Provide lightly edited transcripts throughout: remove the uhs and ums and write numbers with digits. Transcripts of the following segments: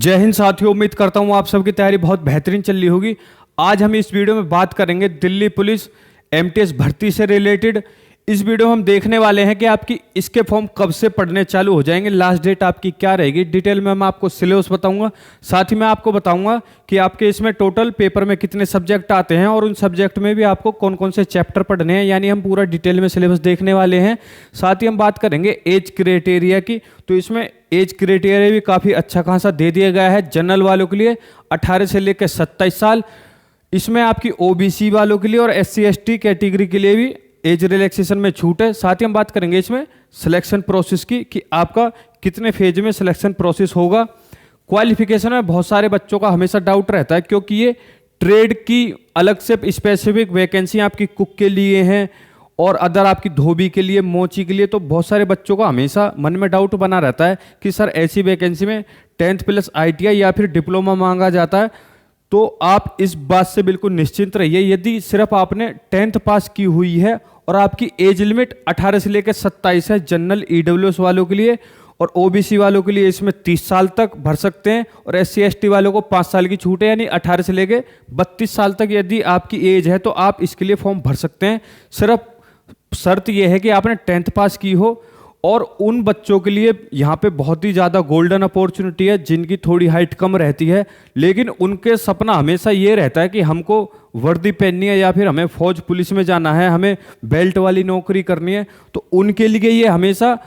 जय हिंद साथियों, उम्मीद करता हूँ आप सबकी तैयारी बहुत बेहतरीन चल रही होगी। आज हम इस वीडियो में बात करेंगे दिल्ली पुलिस एमटीएस भर्ती से रिलेटेड। इस वीडियो में हम देखने वाले हैं कि आपकी इसके फॉर्म कब से पढ़ने चालू हो जाएंगे, लास्ट डेट आपकी क्या रहेगी। डिटेल में मैं आपको सिलेबस बताऊंगा, साथ ही मैं आपको बताऊंगा कि आपके इसमें टोटल पेपर में कितने सब्जेक्ट आते हैं और उन सब्जेक्ट में भी आपको कौन कौन से चैप्टर पढ़ने हैं, यानी हम पूरा डिटेल में सिलेबस देखने वाले हैं। साथ ही हम बात करेंगे एज क्राइटेरिया की, तो इसमें एज क्राइटेरिया भी काफ़ी अच्छा खासा दे दिया गया है। जनरल वालों के लिए 18 से लेकर 27 साल, इसमें आपकी ओबीसी वालों के लिए और SC ST कैटेगरी के लिए भी एज रिलैक्सेशन में छूट है। साथ ही हम बात करेंगे इसमें सिलेक्शन प्रोसेस की कि आपका कितने फेज में सिलेक्शन प्रोसेस होगा। क्वालिफिकेशन में बहुत सारे बच्चों का हमेशा डाउट रहता है, क्योंकि ये ट्रेड की अलग से स्पेसिफिक वैकेंसी आपकी कुक के लिए हैं और अदर आपकी धोबी के लिए, मोची के लिए। तो बहुत सारे बच्चों का हमेशा मन में डाउट बना रहता है कि सर ऐसी वैकेंसी में 10th प्लस ITI या फिर डिप्लोमा मांगा जाता है। तो आप इस बात से बिल्कुल निश्चिंत रहिए, यदि सिर्फ आपने 10th पास की हुई है और आपकी एज लिमिट 18 से लेकर 27 है जनरल EWS वालों के लिए, और OBC वालों के लिए इसमें 30 साल तक भर सकते हैं, और SC ST वालों को 5 साल की छूट है, यानी 18 से लेकर 32 साल तक यदि आपकी एज है तो आप इसके लिए फॉर्म भर सकते हैं। सिर्फ शर्त यह है कि आपने 10th पास की हो। और उन बच्चों के लिए यहाँ पे बहुत ही ज़्यादा गोल्डन अपॉर्चुनिटी है जिनकी थोड़ी हाइट कम रहती है, लेकिन उनके सपना हमेशा ये रहता है कि हमको वर्दी पहननी है या फिर हमें फौज पुलिस में जाना है, हमें बेल्ट वाली नौकरी करनी है। तो उनके लिए ये हमेशा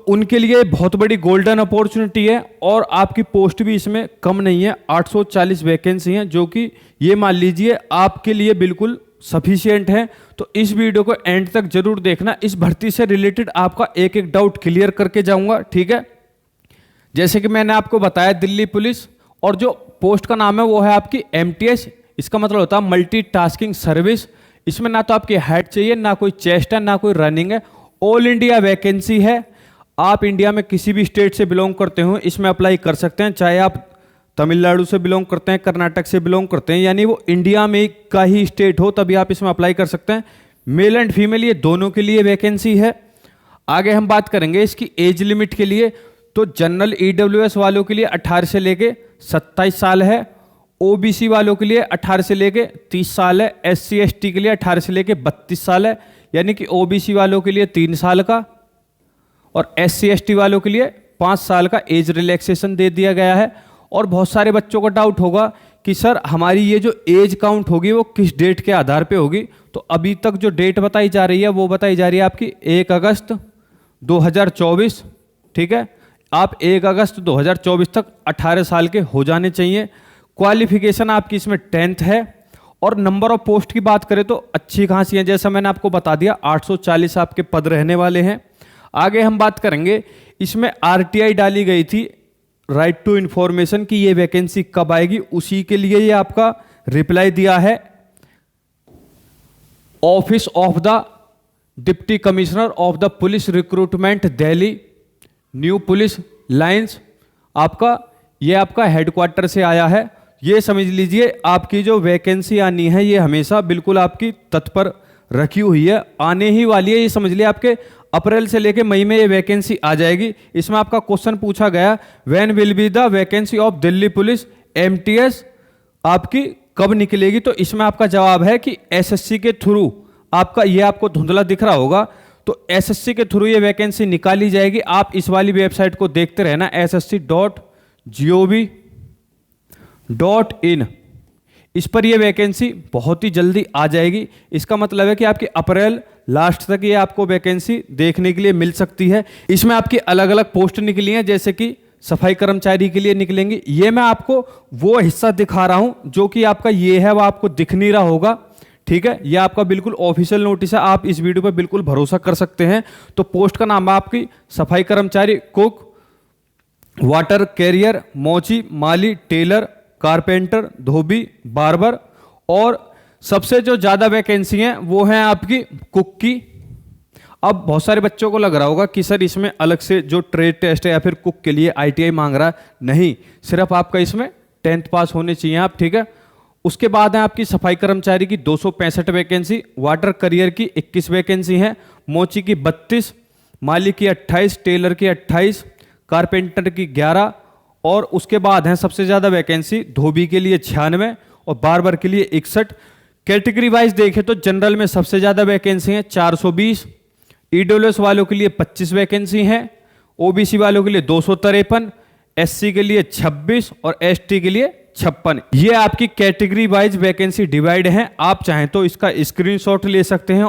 उनके लिए बहुत बड़ी गोल्डन अपॉर्चुनिटी है। और आपकी पोस्ट भी इसमें कम नहीं है, 840 वैकेंसी हैं, जो कि ये मान लीजिए आपके लिए बिल्कुल सफिशिएंट है। तो इस वीडियो को एंड तक जरूर देखना, इस भर्ती से रिलेटेड आपका एक एक डाउट क्लियर करके जाऊंगा, ठीक है। जैसे कि मैंने आपको बताया दिल्ली पुलिस, और जो पोस्ट का नाम है वो है आपकी MTS। इसका मतलब होता है मल्टीटास्किंग सर्विस। इसमें ना तो आपकी हाइट चाहिए, ना कोई चेस्ट है, ना कोई रनिंग है। ऑल इंडिया वैकेंसी है। आप इंडिया में किसी भी स्टेट से बिलोंग करते हो इसमें अप्लाई कर सकते हैं, चाहे आप तमिलनाडु से बिलोंग करते हैं, कर्नाटक से बिलोंग करते हैं, यानी वो इंडिया में का ही स्टेट हो तभी आप इसमें अप्लाई कर सकते हैं। मेल एंड फीमेल ये दोनों के लिए वैकेंसी है। आगे हम बात करेंगे इसकी एज लिमिट के लिए, तो जनरल EWS वालों के लिए 18 से लेके 27 साल है, OBC वालों के लिए 18 से लेके 30 साल है, SC ST के लिए 18 से लेके 32 साल है, यानी कि OBC वालों के लिए 3 साल का और SC ST वालों के लिए 5 साल का एज रिलैक्सेशन दे दिया गया है। और बहुत सारे बच्चों को डाउट होगा कि सर हमारी ये जो एज काउंट होगी वो किस डेट के आधार पे होगी। तो अभी तक जो डेट बताई जा रही है वो बताई जा रही है आपकी 1 अगस्त 2024, ठीक है। आप 1 अगस्त 2024 तक 18 साल के हो जाने चाहिए। क्वालिफिकेशन आपकी इसमें 10th है। और नंबर ऑफ पोस्ट की बात करें तो अच्छी खासी है, जैसा मैंने आपको बता दिया 840 आपके पद रहने वाले हैं। आगे हम बात करेंगे इसमें RTI डाली गई थी, राइट टू इंफॉर्मेशन, की ये वैकेंसी कब आएगी, उसी के लिए ये आपका रिप्लाई दिया है। Office of the deputy commissioner of the police recruitment Delhi new police lines, ये आपका हेडक्वार्टर से आया है। ये समझ लीजिए आपकी जो वैकेंसी आनी है ये हमेशा बिल्कुल आपकी तत्पर रखी हुई है, आने ही वाली है। ये समझ लिया आपके अप्रैल से लेके मई में ये वैकेंसी आ जाएगी। इसमें आपका क्वेश्चन पूछा गया, when will be the vacancy of Delhi police MTS आपकी कब निकलेगी। तो इसमें आपका जवाब है कि SSC के थ्रू आपका, ये आपको धुंधला दिख रहा होगा, तो SSC के थ्रू ये वैकेंसी निकाली जाएगी। आप इस वाली वेबसाइट को देखते रहना, ssc.gov.in। इस पर ये वैकेंसी बहुत ही जल्दी आ जाएगी। इसका मतलब है कि आपकी अप्रैल लास्ट तक ये आपको वैकेंसी देखने के लिए मिल सकती है। इसमें आपकी अलग अलग पोस्ट निकली हैं, जैसे कि सफाई कर्मचारी के लिए निकलेंगी। ये मैं आपको वो हिस्सा दिखा रहा हूं जो कि आपका ये है, वो आपको दिख नहीं रहा होगा, ठीक है। ये आपका बिल्कुल ऑफिशियल नोटिस है, आप इस वीडियो पर बिल्कुल भरोसा कर सकते हैं। तो पोस्ट का नाम है आपकी सफाई कर्मचारी, कुक, वाटर कैरियर, मोची, माली, टेलर, कारपेंटर, धोबी, बार्बर। और सबसे जो ज़्यादा वैकेंसी हैं वो हैं आपकी कुक की। अब बहुत सारे बच्चों को लग रहा होगा कि सर इसमें अलग से जो ट्रेड टेस्ट है या फिर कुक के लिए ITI मांग रहा है। नहीं, सिर्फ आपका इसमें 10th पास होने चाहिए आप, ठीक है। उसके बाद है आपकी सफाई कर्मचारी की 265 वैकेंसी, वाटर करियर की 21 वैकेंसी है, मोची की 32, माली की 28, टेलर की 28, कारपेंटर की 11 और उसके बाद है सबसे ज़्यादा वैकेंसी धोबी के लिए 96 और बार्बर के लिए 61। कैटेगरी वाइज देखें तो जनरल में सबसे ज़्यादा वैकेंसी है 420, ईडब्ल्यूएस वालों के लिए 25 वैकेंसी हैं, ओबीसी वालों के लिए 253, एससी के लिए 26 और एसटी के लिए 56। ये आपकी कैटेगरी वाइज वैकेंसी डिवाइड है। आप चाहें तो इसका स्क्रीनशॉट ले सकते हैं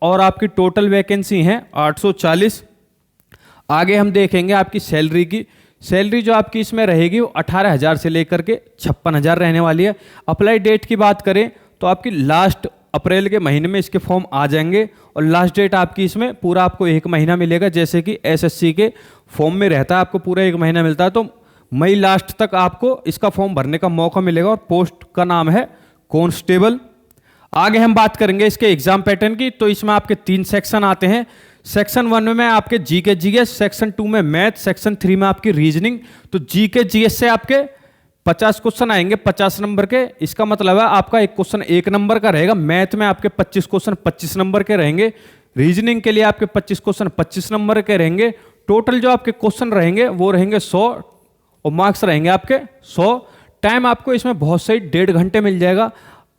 और आपकी टोटल वैकेंसी है 840। आगे हम देखेंगे आपकी सैलरी की। सैलरी जो आपकी इसमें रहेगी वो 18,000 से लेकर के 56,000 रहने वाली है। अप्लाई डेट की बात करें तो आपकी लास्ट अप्रैल के महीने में इसके फॉर्म आ जाएंगे और लास्ट डेट आपकी इसमें पूरा आपको 1 महीना मिलेगा। जैसे कि एसएससी के फॉर्म में रहता है आपको पूरा 1 महीना मिलता है, तो मई लास्ट तक आपको इसका फॉर्म भरने का मौका मिलेगा और पोस्ट का नाम है कांस्टेबल। आगे हम बात करेंगे इसके एग्जाम पैटर्न की। तो इसमें आपके 3 सेक्शन आते हैं। सेक्शन 1 में आपके जीके जीएस, सेक्शन 2 में मैथ, सेक्शन 3 में आपकी रीजनिंग। तो जीके जीएस से आपके 50 क्वेश्चन आएंगे 50 नंबर के। इसका मतलब है आपका एक क्वेश्चन 1 नंबर का रहेगा। मैथ में आपके 25 क्वेश्चन 25 नंबर के रहेंगे। रीजनिंग के लिए आपके 25 क्वेश्चन 25 नंबर के रहेंगे। टोटल जो आपके क्वेश्चन रहेंगे वो रहेंगे 100 और मार्क्स रहेंगे आपके 100। टाइम आपको इसमें बहुत सही 1.5 घंटे मिल जाएगा।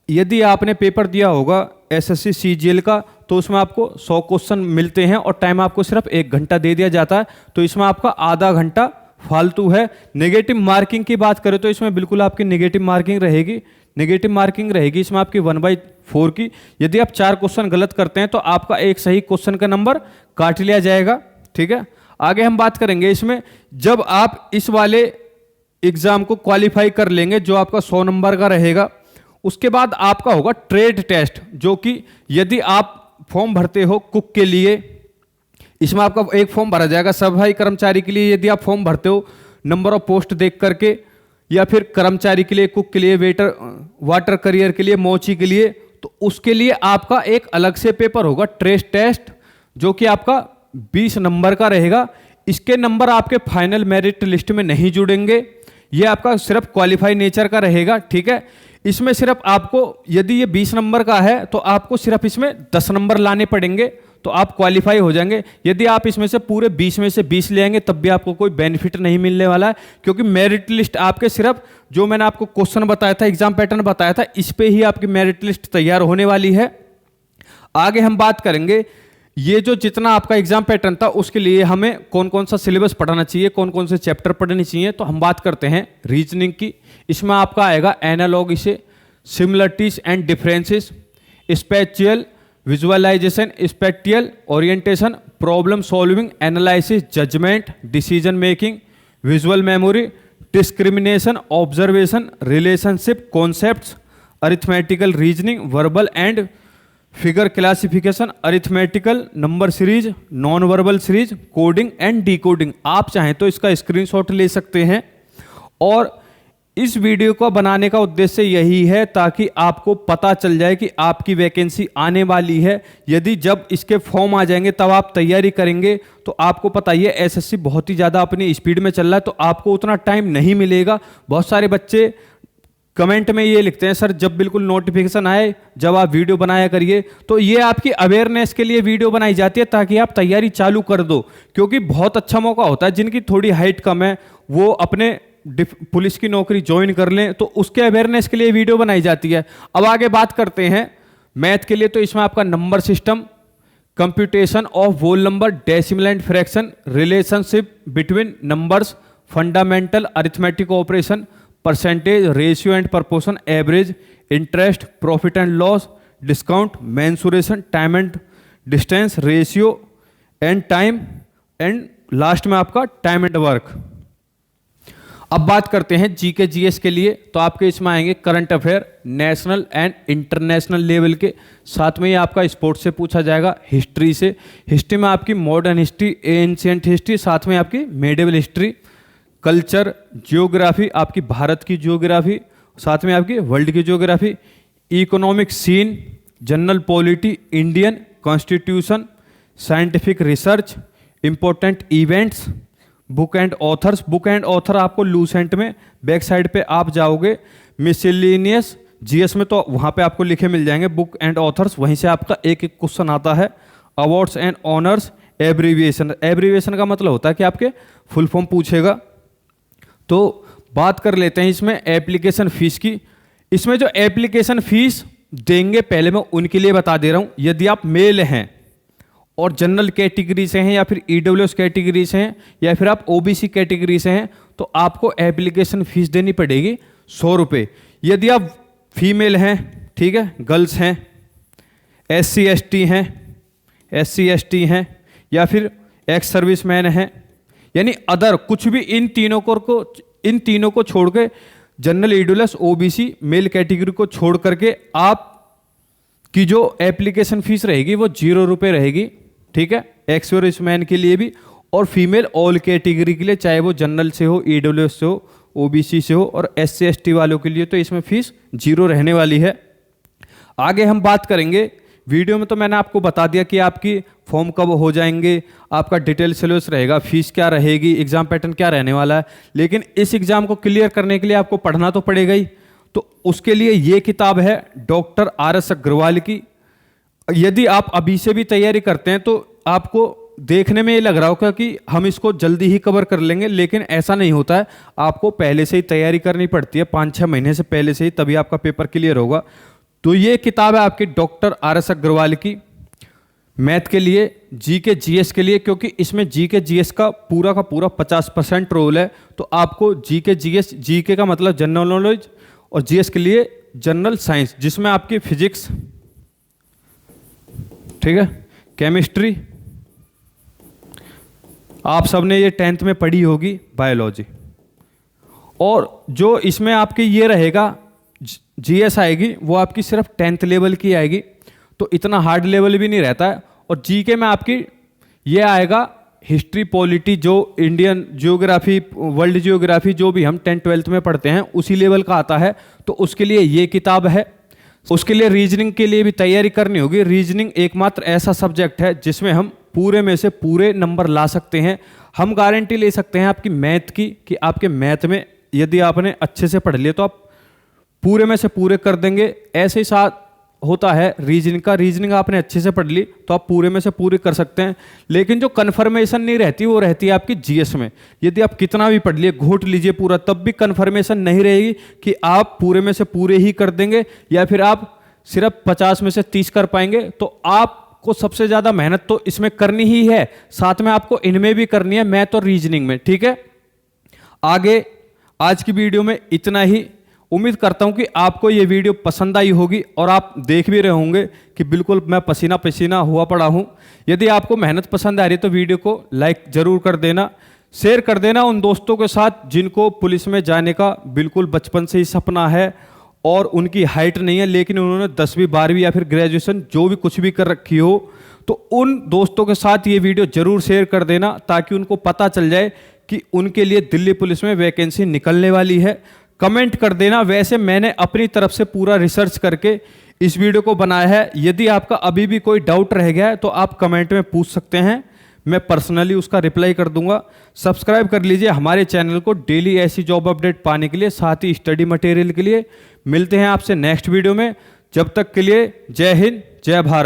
यदि आपने पेपर दिया होगा एसएससी सीजीएल का तो उसमें आपको 100 क्वेश्चन मिलते हैं और टाइम आपको सिर्फ 1 घंटा दे दिया जाता है, तो इसमें आपका आधा घंटा फालतू है। नेगेटिव मार्किंग की बात करें तो इसमें बिल्कुल आपकी नेगेटिव मार्किंग रहेगी। नेगेटिव मार्किंग रहेगी इसमें आपकी 1/4 की। यदि आप 4 क्वेश्चन गलत करते हैं तो आपका एक सही क्वेश्चन का नंबर काट लिया जाएगा। ठीक है, आगे हम बात करेंगे इसमें जब आप इस वाले एग्जाम को क्वालिफाई कर लेंगे जो आपका 100 नंबर का रहेगा, उसके बाद आपका होगा ट्रेड टेस्ट, जो कि यदि आप फॉर्म भरते हो कुक के लिए, इसमें आपका एक फॉर्म भरा जाएगा सफाई कर्मचारी के लिए। यदि आप फॉर्म भरते हो नंबर ऑफ पोस्ट देख करके, या फिर कर्मचारी के लिए, कुक के लिए, वेटर, वाटर करियर के लिए, मोची के लिए, तो उसके लिए आपका एक अलग से पेपर होगा ट्रेड टेस्ट, जो कि आपका 20 नंबर का रहेगा। इसके नंबर आपके फाइनल मेरिट लिस्ट में नहीं जुड़ेंगे, ये आपका सिर्फ क्वालिफाई नेचर का रहेगा। ठीक है, इसमें सिर्फ आपको यदि ये 20 नंबर का है तो आपको सिर्फ इसमें 10 नंबर लाने पड़ेंगे तो आप क्वालिफाई हो जाएंगे। यदि आप इसमें से पूरे 20 में से 20 ले आएंगे तब भी आपको कोई बेनिफिट नहीं मिलने वाला है, क्योंकि मेरिट लिस्ट आपके सिर्फ जो मैंने आपको क्वेश्चन बताया था, एग्जाम पैटर्न बताया था, इस पे ही आपकी मेरिट लिस्ट तैयार होने वाली है। आगे हम बात करेंगे ये जो जितना आपका एग्जाम पैटर्न था उसके लिए हमें कौन कौन सा सिलेबस पढ़ाना चाहिए, कौन कौन से चैप्टर पढ़ने चाहिए। तो हम बात करते हैं रीजनिंग की। इसमें आपका आएगा analogue, similarities and differences, spatial visualisation, spatial orientation, problem solving, analysis, judgement, decision making, visual memory, discrimination, observation, relationship, concepts, arithmetical reasoning, verbal and figure classification, arithmetical number series, non verbal series, coding and decoding. आप चाहें तो इसका screenshot ले सकते हैं। और इस video को बनाने का उद्देश्य यही है ताकि आपको पता चल जाए कि आपकी वैकेंसी आने वाली है। यदि जब इसके फॉर्म आ जाएंगे तब आप तैयारी करेंगे तो आपको पता ही है एसएससी बहुत ही ज़्यादा अपनी स्पीड में चल रहा है, तो आपको उतना टाइम नहीं मिलेगा। बहुत सारे बच्चे कमेंट में ये लिखते हैं सर जब बिल्कुल नोटिफिकेशन आए जब आप वीडियो बनाया करिए। तो ये आपकी अवेयरनेस के लिए वीडियो बनाई जाती है ताकि आप तैयारी चालू कर दो, क्योंकि बहुत अच्छा मौका होता है जिनकी थोड़ी हाइट कम है वो अपने पुलिस की नौकरी ज्वाइन कर लें, तो उसके अवेयरनेस के लिए वीडियो बनाई जाती है। अब आगे बात करते हैं मैथ के लिए। तो इसमें आपका number system, computation of whole number, decimal and fraction, relationship between numbers, fundamental arithmetic operation, percentage, ratio and proportion, average, interest, profit and loss, discount, mensuration, time and distance, ratio and time, and last में आपका time and work. अब बात करते हैं GK GS के लिए। तो आपके इसमें आएंगे current affair, national and international level के, साथ में ही आपका स्पोर्ट्स से पूछा जाएगा, हिस्ट्री से। हिस्ट्री में आपकी मॉडर्न हिस्ट्री, एंशिएंट हिस्ट्री, साथ में आपकी मेडिवल हिस्ट्री, कल्चर, जियोग्राफी, आपकी भारत की जियोग्राफी, साथ में आपकी वर्ल्ड की geography, economic scene, general polity, Indian constitution, scientific research, important events, book and authors. Book and author आपको लूसेंट में बैक साइड पे आप जाओगे, मिसलेनियस जीएस में तो वहाँ पे आपको लिखे मिल जाएंगे बुक एंड ऑथर्स, वहीं से आपका एक एक क्वेश्चन आता है। Awards and honours, abbreviation. Abbreviation का मतलब होता है कि आपके फुल फॉर्म पूछेगा। तो बात कर लेते हैं इसमें एप्लीकेशन फ़ीस की। इसमें जो एप्लीकेशन फ़ीस देंगे पहले मैं उनके लिए बता दे रहा हूँ। यदि आप मेल हैं और जनरल कैटेगरी से हैं या फिर ईडब्ल्यूएस कैटेगरी से हैं या फिर आप ओबीसी कैटेगरी से हैं तो आपको एप्लीकेशन फ़ीस देनी पड़ेगी 100 रुपये। यदि आप फीमेल हैं, ठीक है, गर्ल्स हैं, एस सी एस टी हैं या फिर एक्स सर्विसमैन हैं, यानी अदर कुछ भी इन तीनों को छोड़ के general EWS OBC male category को छोड़ करके आप की जो एप्लीकेशन फ़ीस रहेगी वो 0 रुपये रहेगी, ठीक है, एक्स सर्विसमैन के लिए भी और फीमेल ऑल कैटेगरी के लिए, चाहे वो जनरल से हो, ईडब्ल्यूएस से हो, ओबीसी से हो और एससी एसटी वालों के लिए तो इसमें फ़ीस 0 रहने वाली है। आगे हम बात करेंगे, वीडियो में तो मैंने आपको बता दिया कि आपकी फॉर्म कब हो जाएंगे, आपका डिटेल सिलेबस रहेगा, फीस क्या रहेगी, एग्जाम पैटर्न क्या रहने वाला है, लेकिन इस एग्जाम को क्लियर करने के लिए आपको पढ़ना तो पड़ेगा ही। तो उसके लिए ये किताब है डॉक्टर RS अग्रवाल की। यदि आप अभी से भी तैयारी करते हैं तो आपको देखने में ये लग रहा होगा कि हम इसको जल्दी ही कवर कर लेंगे, लेकिन ऐसा नहीं होता है। आपको पहले से ही तैयारी करनी पड़ती है, 5-6 महीने से पहले से ही, तभी आपका पेपर क्लियर होगा। तो ये किताब है आपकी डॉक्टर RS अग्रवाल की, मैथ के लिए, जीके जीएस के लिए, क्योंकि इसमें जीके जीएस का पूरा 50% रोल है। तो आपको जीके जीएस, जीके का मतलब जनरल नॉलेज और जीएस के लिए जनरल साइंस, जिसमें आपकी फिजिक्स, ठीक है, केमिस्ट्री, आप सबने ये 10th में पढ़ी होगी, बायोलॉजी, और जो इसमें आपके ये रहेगा जीएस आएगी वो आपकी सिर्फ 10th लेवल की आएगी, तो इतना हार्ड लेवल भी नहीं रहता है। और जीके में आपकी ये आएगा हिस्ट्री, पॉलिटी, जो इंडियन जियोग्राफी, वर्ल्ड जियोग्राफी जो भी हम 10th-12th में पढ़ते हैं उसी लेवल का आता है, तो उसके लिए ये किताब है। उसके लिए रीजनिंग के लिए भी तैयारी करनी होगी। रीजनिंग एकमात्र ऐसा सब्जेक्ट है जिसमें हम पूरे में से पूरे नंबर ला सकते हैं। हम गारंटी ले सकते हैं आपकी मैथ की कि आपके मैथ में यदि आपने अच्छे से पढ़ लिया तो आप पूरे में से पूरे कर देंगे। ऐसे ही साथ होता है रीजनिंग का, रीजनिंग आपने अच्छे से पढ़ ली तो आप पूरे में से पूरे कर सकते हैं, लेकिन जो कन्फर्मेशन नहीं रहती वो रहती है आपकी जीएस में। यदि आप कितना भी पढ़ लिए, घोट लीजिए पूरा, तब भी कन्फर्मेशन नहीं रहेगी कि आप पूरे में से पूरे ही कर देंगे या फिर आप सिर्फ 50 में से 30 कर पाएंगे। तो आपको सबसे ज़्यादा मेहनत तो इसमें करनी ही है, साथ में आपको इनमें भी करनी है, मैथ और रीजनिंग में, ठीक है। आगे आज की वीडियो में इतना ही। उम्मीद करता हूं कि आपको ये वीडियो पसंद आई होगी और आप देख भी रहे होंगे कि बिल्कुल मैं पसीना पसीना हुआ पड़ा हूं। यदि आपको मेहनत पसंद आ रही है तो वीडियो को लाइक जरूर कर देना, शेयर कर देना उन दोस्तों के साथ जिनको पुलिस में जाने का बिल्कुल बचपन से ही सपना है और उनकी हाइट नहीं है, लेकिन उन्होंने 10वीं 12वीं या फिर ग्रेजुएशन जो भी कुछ भी कर रखी हो, तो उन दोस्तों के साथ ये वीडियो जरूर शेयर कर देना ताकि उनको पता चल जाए कि उनके लिए दिल्ली पुलिस में वैकेंसी निकलने वाली है। कमेंट कर देना। वैसे मैंने अपनी तरफ से पूरा रिसर्च करके इस वीडियो को बनाया है। यदि आपका अभी भी कोई डाउट रह गया है तो आप कमेंट में पूछ सकते हैं, मैं पर्सनली उसका रिप्लाई कर दूंगा। सब्सक्राइब कर लीजिए हमारे चैनल को डेली ऐसी जॉब अपडेट पाने के लिए, साथ ही स्टडी मटेरियल के लिए। मिलते हैं आपसे नेक्स्ट वीडियो में, जब तक के लिए जय हिंद, जय भारत।